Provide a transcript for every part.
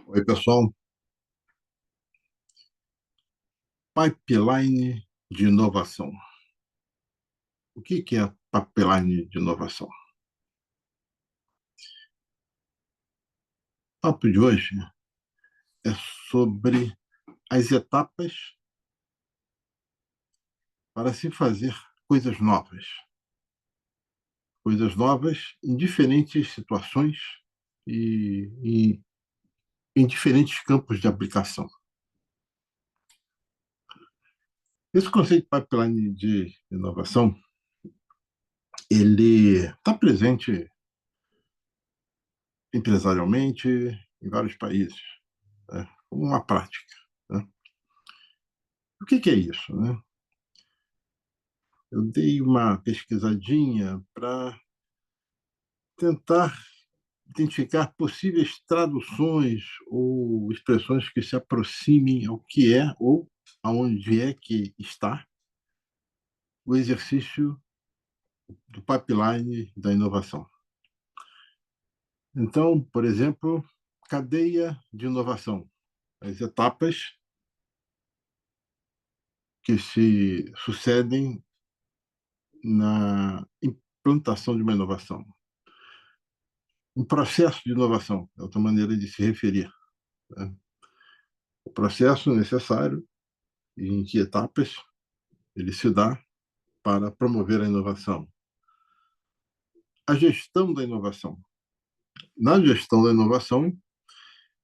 Oi, pessoal. Pipeline de inovação. O que é pipeline de inovação? O papo de hoje é sobre as etapas para se fazer coisas novas. Coisas novas em diferentes situações e em diferentes campos de aplicação. Esse conceito de pipeline de inovação, ele está presente empresarialmente em vários países, né, como uma prática. Né? O que é isso? Né? Eu dei uma pesquisadinha para tentar identificar possíveis traduções ou expressões que se aproximem ao que é ou aonde é que está o exercício do pipeline da inovação. Então, por exemplo, cadeia de inovação, as etapas que se sucedem na implantação de uma inovação. Um processo de inovação é outra maneira de se referir. Né? O processo necessário e em que etapas ele se dá para promover a inovação. A gestão da inovação. Na gestão da inovação,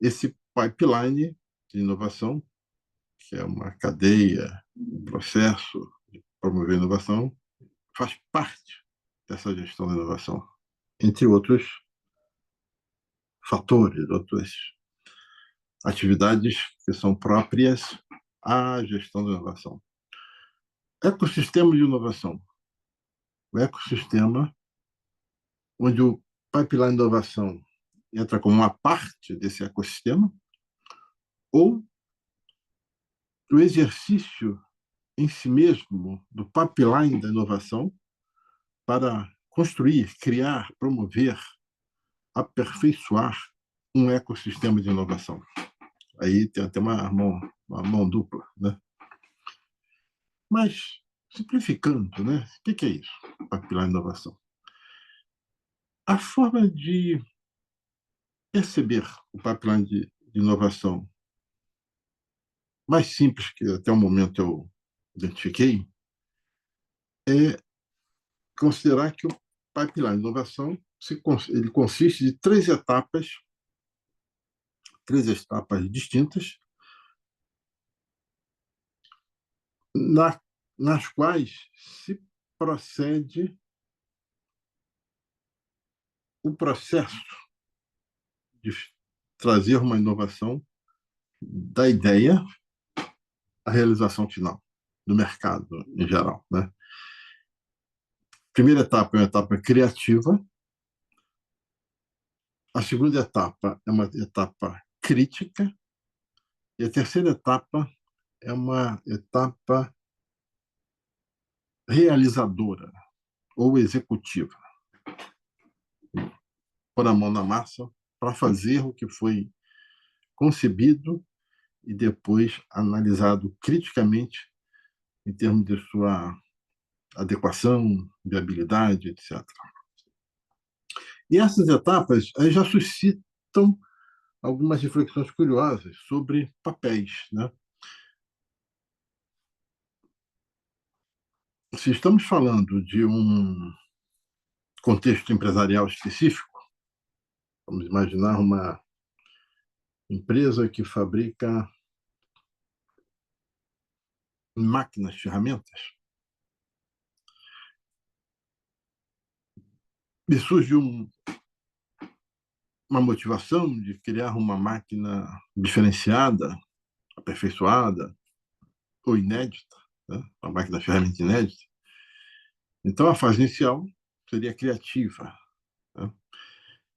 esse pipeline de inovação, que é uma cadeia, um processo de promover a inovação, faz parte dessa gestão da inovação, entre outros fatores, outras atividades que são próprias à gestão da inovação. Ecossistema de inovação. O ecossistema onde o pipeline de inovação entra como uma parte desse ecossistema, ou o exercício em si mesmo do pipeline da inovação para construir, criar, promover, aperfeiçoar um ecossistema de inovação. Aí tem até uma mão dupla, né? Mas, simplificando, né? O que é isso, pipeline de inovação? A forma de perceber o pipeline de inovação mais simples que até o momento eu identifiquei é considerar que o pipeline de inovação ele consiste de três etapas distintas, na, nas quais se procede o processo de trazer uma inovação da ideia à realização final do mercado em geral. Né? A primeira etapa é uma etapa criativa, a segunda etapa é uma etapa crítica, e a terceira etapa é uma etapa realizadora ou executiva. Pôr a mão na massa para fazer o que foi concebido e depois analisado criticamente em termos de sua adequação, viabilidade, etc. E essas etapas aí já suscitam algumas reflexões curiosas sobre papéis. Né? Se estamos falando de um contexto empresarial específico, vamos imaginar uma empresa que fabrica máquinas, ferramentas, me surge uma motivação de criar uma máquina diferenciada, aperfeiçoada ou inédita, né? Uma máquina ferramenta inédita. Então, a fase inicial seria criativa. Né?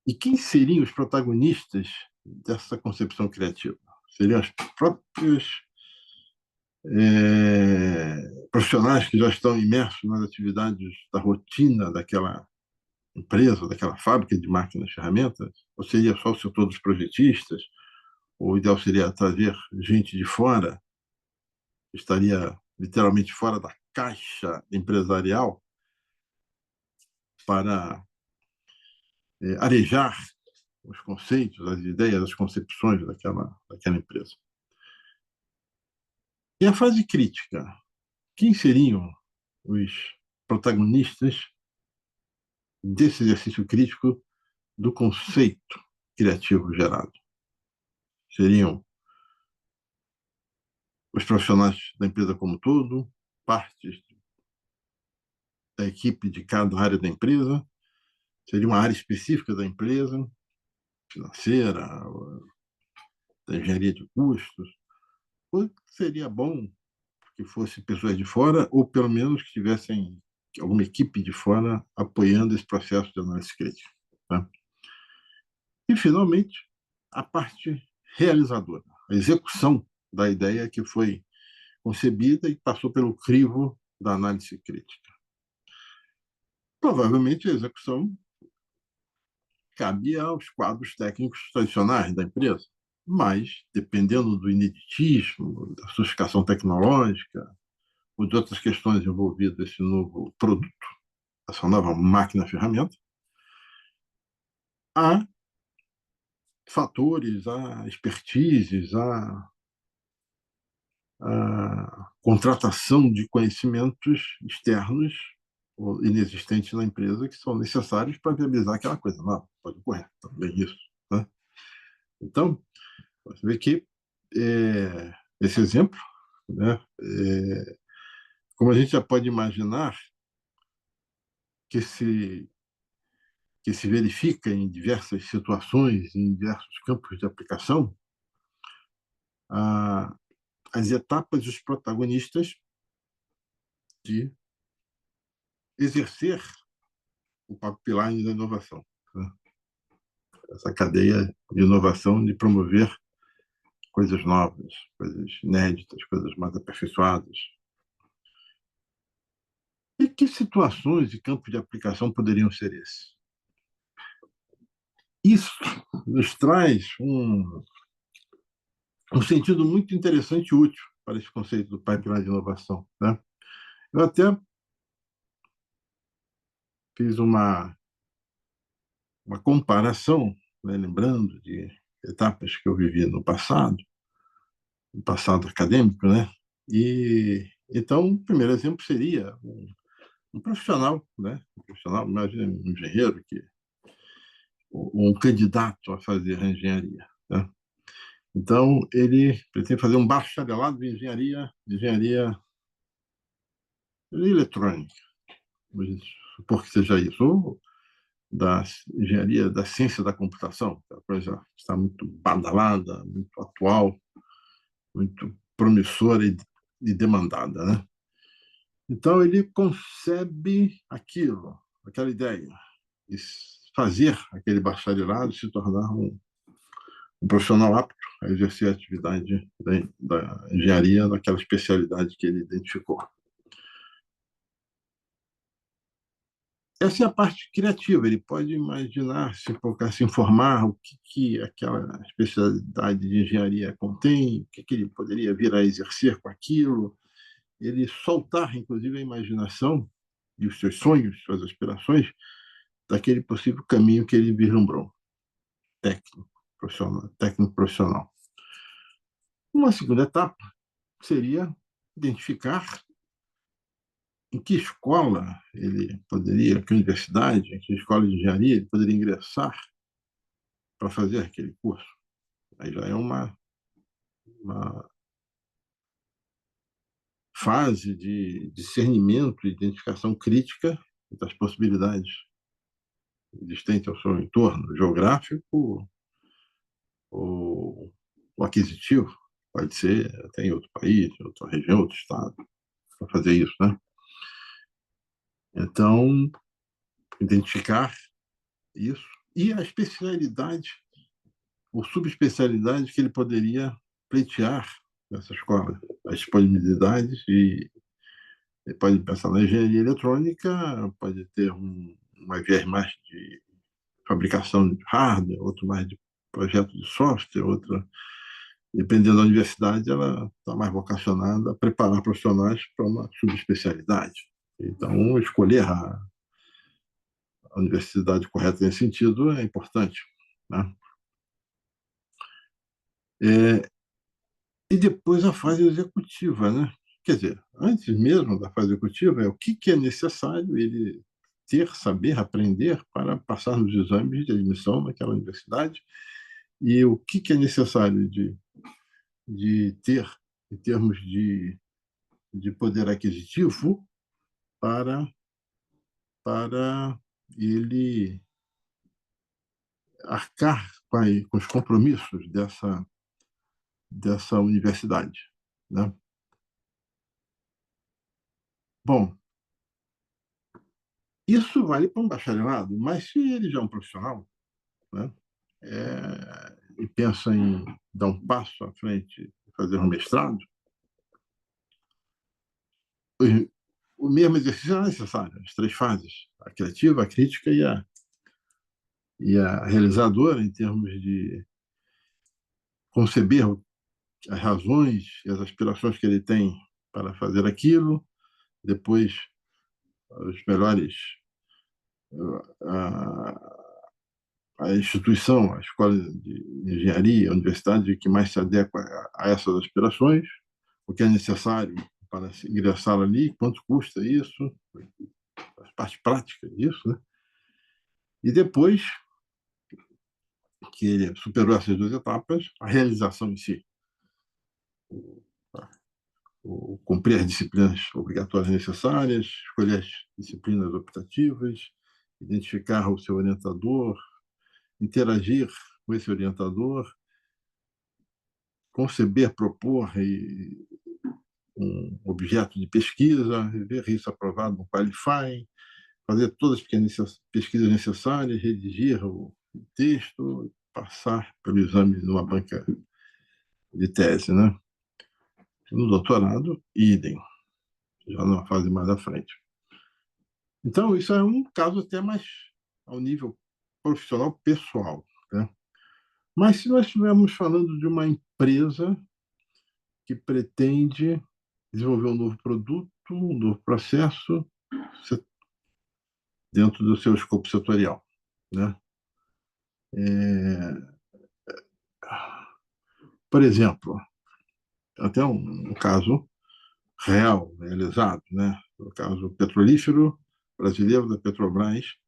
E quem seriam os protagonistas dessa concepção criativa? Seriam os próprios profissionais que já estão imersos nas atividades da rotina daquela empresa, daquela fábrica de máquinas e ferramentas? Ou seria só o setor dos projetistas? o ideal seria trazer gente de fora, que estaria literalmente fora da caixa empresarial, para arejar os conceitos, as ideias, as concepções daquela empresa. E a fase crítica, quem seriam os protagonistas desse exercício crítico do conceito criativo gerado? Seriam os profissionais da empresa como um todo, partes da equipe de cada área da empresa, seria uma área específica da empresa, financeira, da engenharia de custos, ou seria bom que fosse pessoas de fora, ou pelo menos que tivessem alguma equipe de fora apoiando esse processo de análise crítica. Tá? E, finalmente, a parte realizadora, a execução da ideia que foi concebida e passou pelo crivo da análise crítica. Provavelmente a execução cabia aos quadros técnicos tradicionais da empresa, mas, dependendo do ineditismo, da sofisticação tecnológica, ou de outras questões envolvidas nesse novo produto, essa nova máquina-ferramenta, há fatores, há expertises, há contratação de conhecimentos externos ou inexistentes na empresa que são necessários para viabilizar aquela coisa. Não, pode ocorrer também isso. Né? Então, você vê que esse exemplo, né, como a gente já pode imaginar, que que se verifica em diversas situações, em diversos campos de aplicação, a, as etapas dos protagonistas de exercer o pipeline da inovação. Né? Essa cadeia de inovação, de promover coisas novas, coisas inéditas, coisas mais aperfeiçoadas. E que situações e campos de aplicação poderiam ser esses? Isso nos traz um sentido muito interessante e útil para esse conceito do pipeline de inovação. Né? Eu até fiz uma comparação, né, lembrando de etapas que eu vivi no passado acadêmico, né? E então, o primeiro exemplo seria um profissional, né? Um profissional, imagina um engenheiro um candidato a fazer engenharia, né? Então, ele pretende fazer um bacharelado de engenharia eletrônica, vamos supor que seja isso, ou da engenharia da ciência da computação, que é uma coisa que está muito badalada, muito atual, muito promissora e demandada, né? Então ele concebe aquilo, aquela ideia, de fazer aquele bacharelado se tornar um profissional apto a exercer a atividade da engenharia naquela especialidade que ele identificou. Essa é a parte criativa. Ele pode imaginar, se colocar, se informar o que aquela especialidade de engenharia contém, o que ele poderia vir a exercer com aquilo. Ele soltar, inclusive, a imaginação e os seus sonhos, suas aspirações, daquele possível caminho que ele vislumbrou, técnico profissional. Uma segunda etapa seria identificar em que escola ele poderia, que universidade, em que escola de engenharia ele poderia ingressar para fazer aquele curso. Aí já é uma fase de discernimento e identificação crítica das possibilidades existentes ao seu entorno, geográfico ou aquisitivo. Pode ser até em outro país, outra região, outro estado, para fazer isso, né? Então, identificar isso e a especialidade ou subespecialidade que ele poderia pleitear nessa escola, as disponibilidades e ele pode pensar na engenharia eletrônica, pode ter uma viés mais de fabricação de hardware, outro mais de projeto de software, outra dependendo da universidade, ela está mais vocacionada a preparar profissionais para uma subespecialidade. Então, escolher a universidade correta nesse sentido é importante, né? É, e depois a fase executiva, né? Quer dizer, antes mesmo da fase executiva, é o que é necessário ele ter, saber, aprender para passar nos exames de admissão naquela universidade e o que é necessário de ter em termos de poder aquisitivo para, para ele arcar com os compromissos dessa universidade, né? Bom, isso vale para um bacharelado, mas se ele já é um profissional, né, e pensa em dar um passo à frente, fazer um mestrado, o mesmo exercício é necessário, as três fases, a criativa, a crítica e a realizadora, em termos de conceber as razões e as aspirações que ele tem para fazer aquilo, depois os melhores, a, a instituição, a escola de engenharia, a universidade que mais se adequa a essas aspirações, o que é necessário para ingressar ali, quanto custa isso, a parte prática disso, né? E depois que ele superou essas duas etapas, a realização em si, o cumprir as disciplinas obrigatórias necessárias, escolher as disciplinas optativas, identificar o seu orientador, interagir com esse orientador, conceber, propor um objeto de pesquisa, ver isso aprovado no Qualify, fazer todas as pequenas pesquisas necessárias, redigir o texto, passar pelo exame numa banca de tese, né? No doutorado, idem, já numa fase mais à frente. Então, isso é um caso até mais ao nível profissional pessoal, né? Mas se nós estivermos falando de uma empresa que pretende desenvolver um novo produto, um novo processo dentro do seu escopo setorial, né? É, por exemplo, até um caso real, realizado, né? O caso petrolífero brasileiro da Petrobras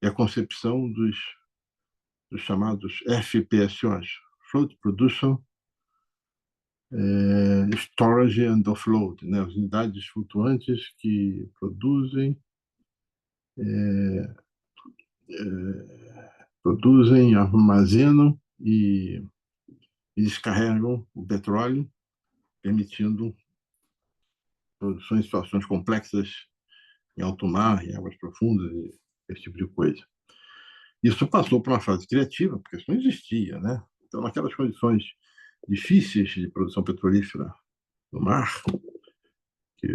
e a concepção dos chamados FPSOs, Float Production, Storage and Offload, né? As unidades flutuantes que produzem, armazenam e descarregam o petróleo, permitindo produção em situações complexas em alto mar, em águas profundas, esse tipo de coisa. Isso passou por uma fase criativa, porque isso não existia, né? Então, naquelas condições difíceis de produção petrolífera no mar, que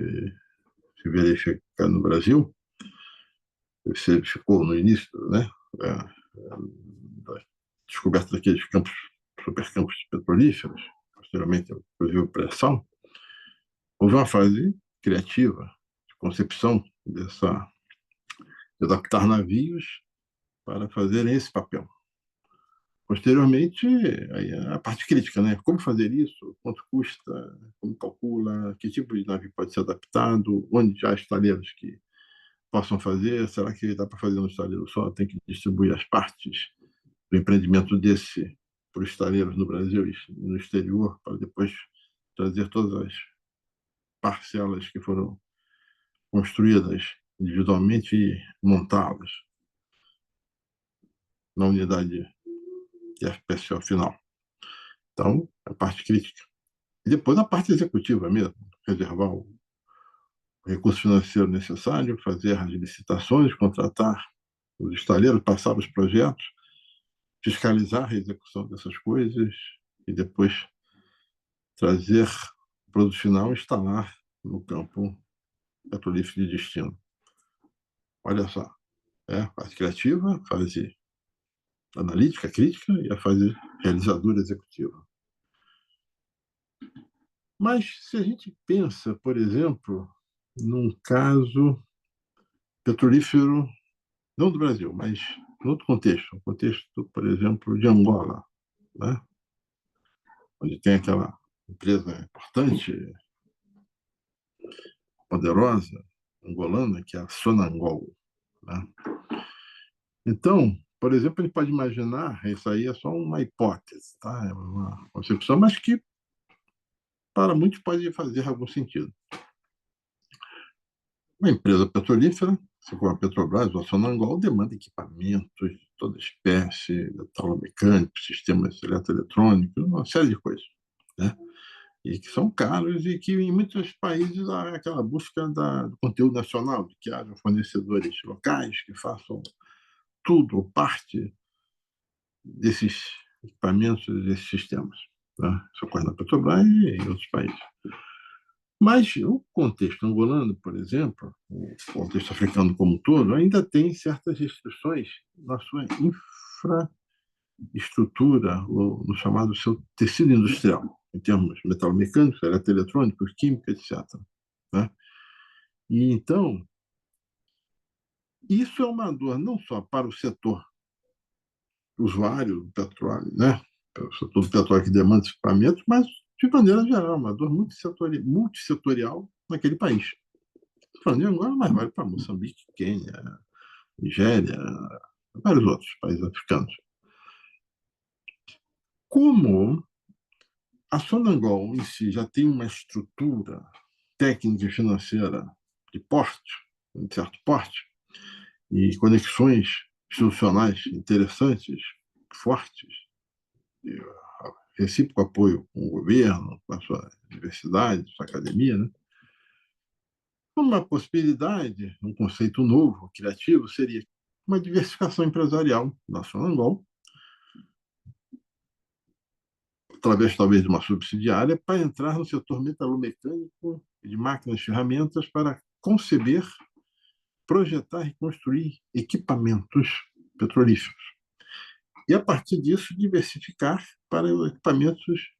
se verifica no Brasil, você ficou no início, né, da descoberta daqueles campos, supercampos petrolíferos, posteriormente, inclusive, a pressão, houve uma fase criativa, de concepção de adaptar navios para fazerem esse papel. Posteriormente, aí a parte crítica, né? Como fazer isso? Quanto custa? Como calcula? Que tipo de navio pode ser adaptado? Onde já há estaleiros que possam fazer? Será que dá para fazer no estaleiro só? Tem que distribuir as partes do empreendimento desse para os estaleiros no Brasil e no exterior, para depois trazer todas as parcelas que foram construídas individualmente e montá-las na unidade de FPSO final. Então, a parte crítica. E depois a parte executiva mesmo, reservar o recurso financeiro necessário, fazer as licitações, contratar os estaleiros, passar os projetos, fiscalizar a execução dessas coisas e depois trazer o produto final e instalar no campo petrolífero de destino. Olha só, a fase criativa, a fase analítica, crítica e a fase realizadora executiva. Mas se a gente pensa, por exemplo, num caso petrolífero, não do Brasil, mas em outro contexto, um contexto, por exemplo, de Angola, né? Onde tem aquela empresa importante, poderosa, angolana, que é a Sonangol, né? Então, por exemplo, a gente pode imaginar, isso aí é só uma hipótese, tá? É uma concepção, mas que para muitos pode fazer algum sentido. Uma empresa petrolífera, assim como a Petrobras ou a Sonangol, demanda equipamentos de toda espécie, eletromecânicos, sistemas eletroeletrônicos, uma série de coisas, né? E que são caros e que em muitos países há aquela busca do conteúdo nacional, de que haja fornecedores locais que façam tudo ou parte desses equipamentos, desses sistemas. Né? Isso ocorre na Petrobras e em outros países. Mas o contexto angolano, por exemplo, o contexto africano como um todo, ainda tem certas restrições na sua infraestrutura, no chamado seu tecido industrial, em termos metalomecânicos, eletroeletrônicos, química, etc. Né? E então, isso é uma dor não só para o setor usuário do petróleo, né? O setor do petróleo que demanda equipamentos, mas, de maneira geral, uma dor multissetorial naquele país. Falando de Angola, mas vale para Moçambique, Quênia, Nigéria, vários outros países africanos. Como a Sonangol em si já tem uma estrutura técnica e financeira de porte, de certo porte, e conexões institucionais interessantes, fortes, e recíproco apoio com o governo, com a sua universidade, sua academia, né? Uma possibilidade, um conceito novo, criativo, seria uma diversificação empresarial da Sonangol, através talvez de uma subsidiária, para entrar no setor metalomecânico e de máquinas e ferramentas para conceber, projetar e construir equipamentos petrolíferos. E, a partir disso, diversificar para equipamentos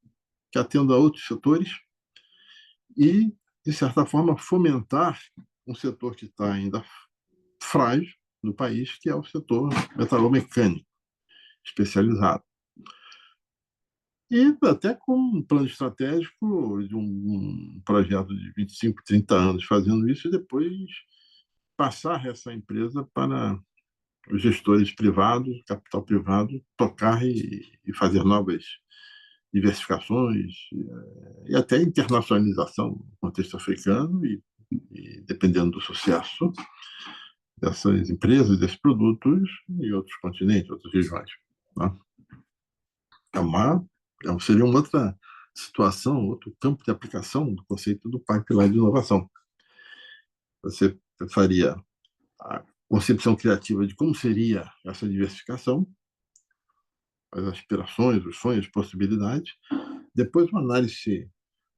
que atendam a outros setores e, de certa forma, fomentar um setor que está ainda frágil no país, que é o setor metalomecânico especializado. E até com um plano estratégico de um projeto de 25, 30 anos fazendo isso e depois passar essa empresa para os gestores privados, capital privado, tocar e fazer novas diversificações e até internacionalização no contexto africano e dependendo do sucesso dessas empresas, desses produtos em outros continentes, outras regiões. Né? É uma, seria uma outra situação, outro campo de aplicação do conceito do pipeline de inovação. Você faria a concepção criativa de como seria essa diversificação, as aspirações, os sonhos, as possibilidades, depois uma análise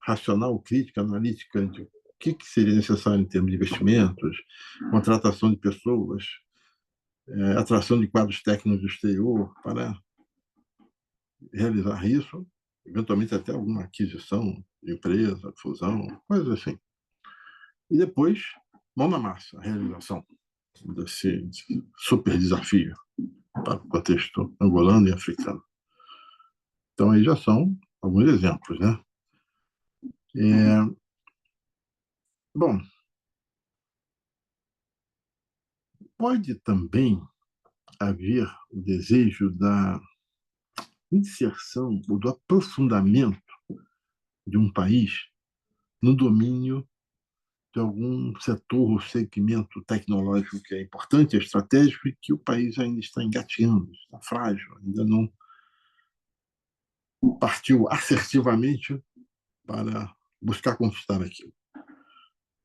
racional, crítica, analítica de o que seria necessário em termos de investimentos, contratação de pessoas, atração de quadros técnicos do exterior para realizar isso, eventualmente até alguma aquisição de empresa, fusão, coisas assim. E depois, mão na massa, a realização desse super desafio para o contexto angolano e africano. Então, aí já são alguns exemplos, né? É, bom, pode também haver o desejo da inserção ou do aprofundamento de um país no domínio de algum setor ou segmento tecnológico que é importante, é estratégico e que o país ainda está engateando, está frágil, ainda não partiu assertivamente para buscar conquistar aquilo.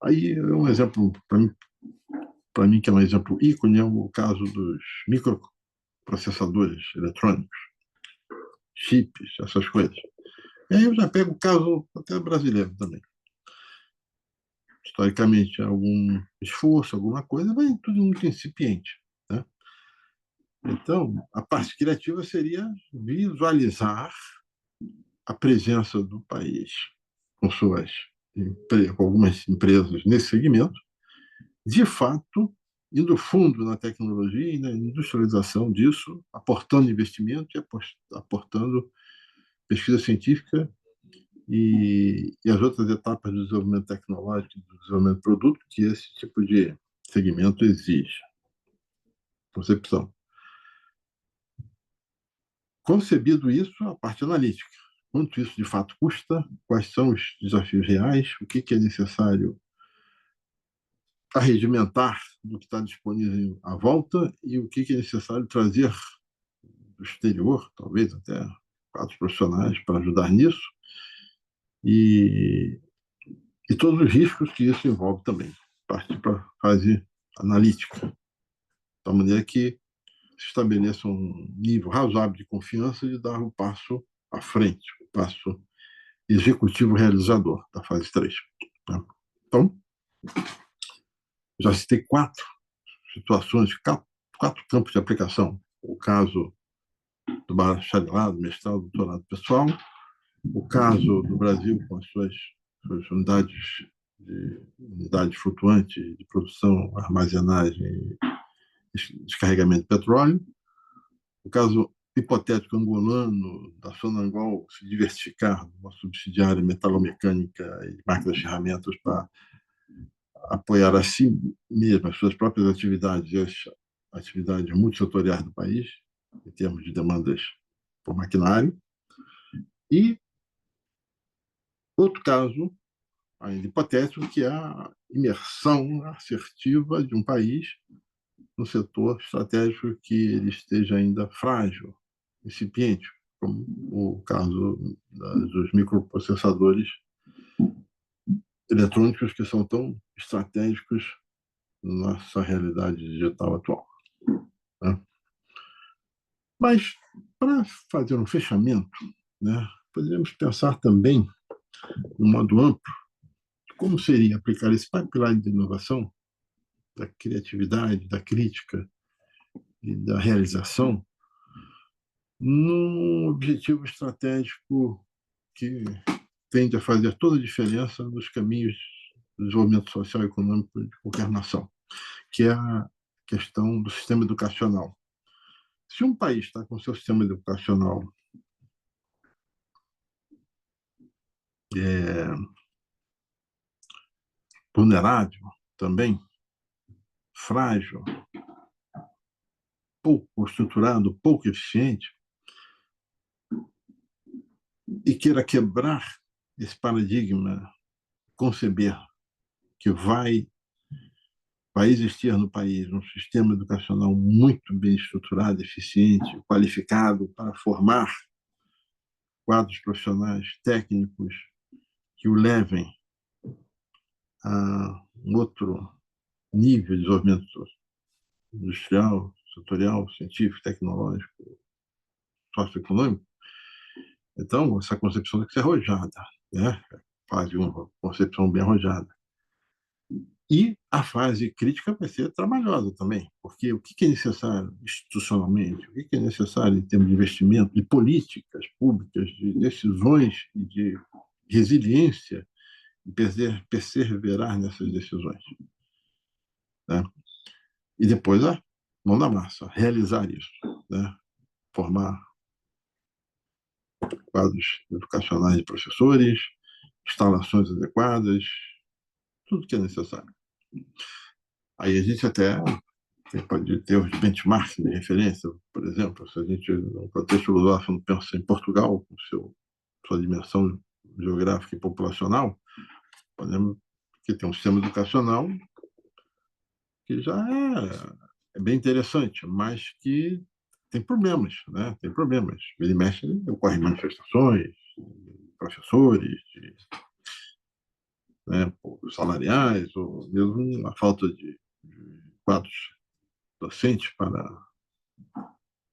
Aí é um exemplo, para mim, que é um exemplo ícone, é o caso dos microprocessadores eletrônicos, chips, essas coisas. E aí eu já pego o caso até brasileiro também. Historicamente, algum esforço, alguma coisa, mas tudo muito incipiente. Né? Então, a parte criativa seria visualizar a presença do país com algumas empresas nesse segmento, de fato, indo fundo na tecnologia e na industrialização disso, aportando investimento e aportando pesquisa científica e as outras etapas do desenvolvimento tecnológico, do desenvolvimento de produto que esse tipo de segmento exige. Concepção. Concebido isso, a parte analítica. Quanto isso de fato custa, quais são os desafios reais, o que é necessário arregimentar do que está disponível à volta e o que é necessário trazer do exterior, talvez até quadros profissionais para ajudar nisso, e, e todos os riscos que isso envolve também. Parte para a fase analítica, de maneira que se estabeleça um nível razoável de confiança de dar o passo à frente, o passo executivo realizador da fase 3. Tá? Então, já citei 4 situações, 4 campos de aplicação. O caso do bacharelado, mestrado, doutorado pessoal, o caso do Brasil com as suas unidades flutuantes de produção, armazenagem e descarregamento de petróleo, o caso hipotético angolano da Sonangol se diversificar uma subsidiária metalomecânica e máquinas de ferramentas para apoiar a si mesma as suas próprias atividades e as atividades multissetoriais do país, em termos de demandas por maquinário. E outro caso, ainda hipotético, que é a imersão assertiva de um país no setor estratégico que ele esteja ainda frágil, incipiente, como o caso dos microprocessadores eletrônicos que são tão estratégicos na nossa realidade digital atual. Né? Mas, para fazer um fechamento, né, poderíamos pensar também, de um modo amplo, como seria aplicar esse pipeline de inovação, da criatividade, da crítica e da realização, num objetivo estratégico que tende a fazer toda a diferença nos caminhos do desenvolvimento social e econômico de qualquer nação, que é a questão do sistema educacional. Se um país está com seu sistema educacional vulnerável também, frágil, pouco estruturado, pouco eficiente, e queira quebrar esse paradigma, conceber que vai existir no país um sistema educacional muito bem estruturado, eficiente, qualificado para formar quadros profissionais técnicos que o levem a um outro nível de desenvolvimento industrial, setorial, científico, tecnológico, socioeconômico. Então, essa concepção tem que ser arrojada, né? Faz uma concepção bem arrojada. E a fase crítica vai ser trabalhosa também, porque o que é necessário institucionalmente, o que é necessário em termos de investimento, de políticas públicas, de decisões e de resiliência, e perseverar nessas decisões. Né? E depois a mão na massa, realizar isso, né? Formar quadros educacionais de professores, instalações adequadas, tudo que é necessário. Aí a gente até pode ter os benchmarks de referência, por exemplo, se a gente, no contexto lusófono, pensa em Portugal, com sua dimensão geográfica e populacional, podemos que tem um sistema educacional que já é bem interessante, mas que tem problemas, né? Tem problemas. Ele mexe, ocorrem manifestações, professores, né, salariais, ou mesmo a falta de quadros docentes para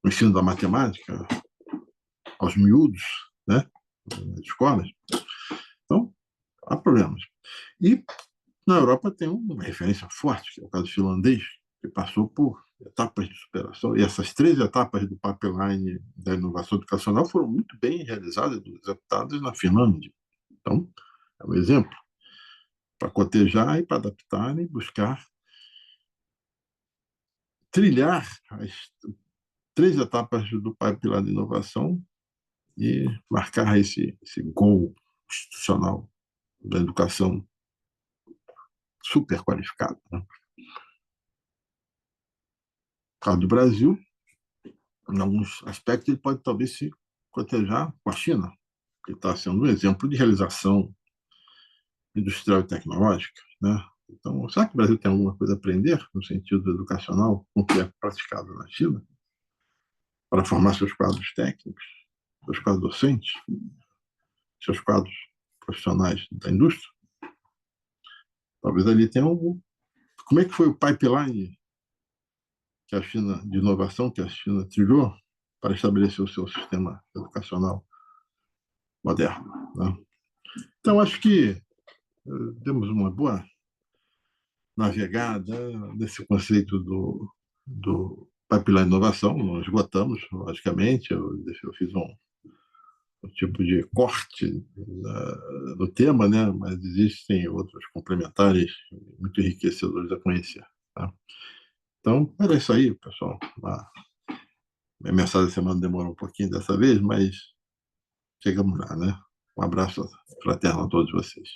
o ensino da matemática aos miúdos, né, nas escolas. Então, há problemas. E na Europa tem uma referência forte, que é o caso finlandês, que passou por etapas de superação. E essas 3 etapas do pipeline da inovação educacional foram muito bem realizadas e executadas na Finlândia. Então, é um exemplo, para cotejar e para adaptar e buscar trilhar as 3 etapas do pipeline de inovação e marcar esse gol institucional da educação super qualificada. Né? No caso do Brasil, em alguns aspectos, ele pode talvez se cotejar com a China, que está sendo um exemplo de realização industrial e tecnológica. Né? Então, será que o Brasil tem alguma coisa a aprender no sentido educacional com o que é praticado na China para formar seus quadros técnicos, seus quadros docentes, seus quadros profissionais da indústria? Talvez ali tenha algum. Como é que foi o pipeline que a China de inovação que a China trilhou para estabelecer o seu sistema educacional moderno? Né? Então, acho que demos uma boa navegada nesse conceito do pipeline de inovação. Não esgotamos, logicamente. Eu fiz um tipo de corte do tema, né? Mas existem outros complementares muito enriquecedores a conhecer. Tá? Então, era isso aí, pessoal. Minha mensagem da semana demorou um pouquinho dessa vez, mas chegamos lá, né? Um abraço fraterno a todos vocês.